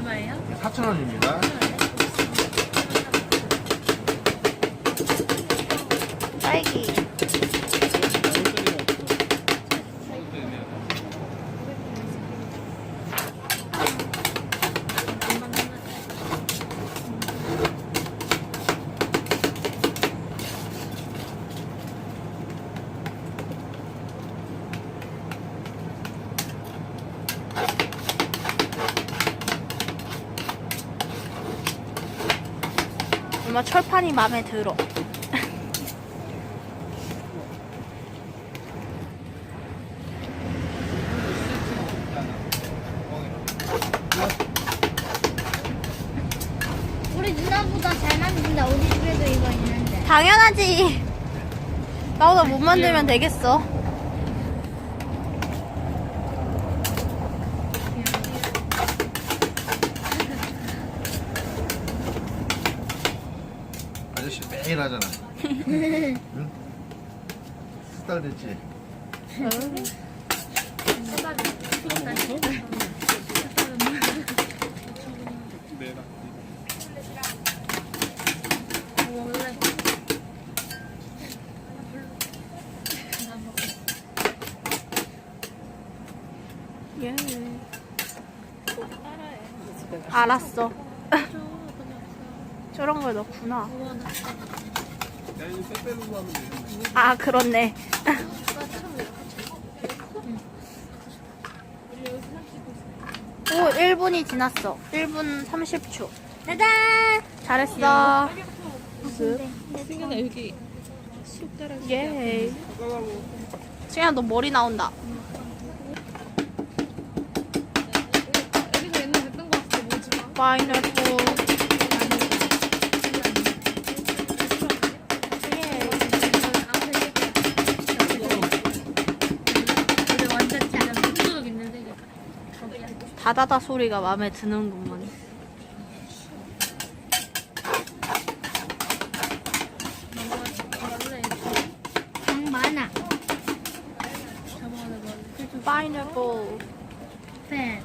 얼마예요? 4,000원입니다. 딸기. 엄마 철판이 마음에 들어. 우리 누나보다 잘 만든다. 우리 집에도 이거 있는데. 당연하지. 나보다 못 만들면 되겠어. 아저씨 매일 하잖아. 응? 스타일 됐지? 예. 알았어. 저런 걸 넣구나. 아, 그렇네. 오, 1분이 지났어. 1분 30초. 짜잔! 잘했어. 승현아 여기 숟가락 예. 승현아, 너 머리 나온다. 여기서 옛날에 했던 거 같아. 뭐지? 파인애플. 예. 우리 완전 짜. 부드럽 있는데. 다다다 소리가 마음에 드는구먼. 장 많아. 파인애플. 팬.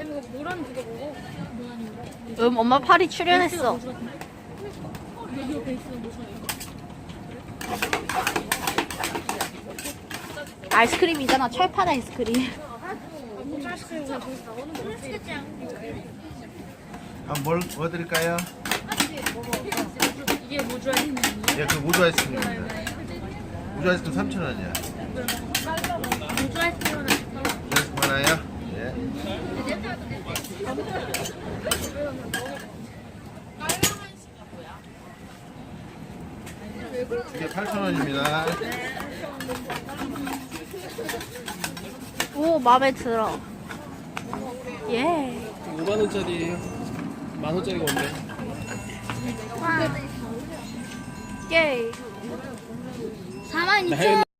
이거 뭐라는 그거 먹어? 엄마 팔이 출연했어. 이거 베이스가 무슨 아이스크림이잖아. 철판 아이스크림. 뭐 드릴까요? 이게 뭐 좋아했는데? 예, 그 우주 아이스크림입니다. 우주 아이스크림 3,000원이야. 뭐 좋아했으면 아이스크림 하나요? 예. 이게 8,000원입니다. 오, 마음에 들어. 예. 5만원짜리예요. 만원짜리가 없네. 예. 42,000원.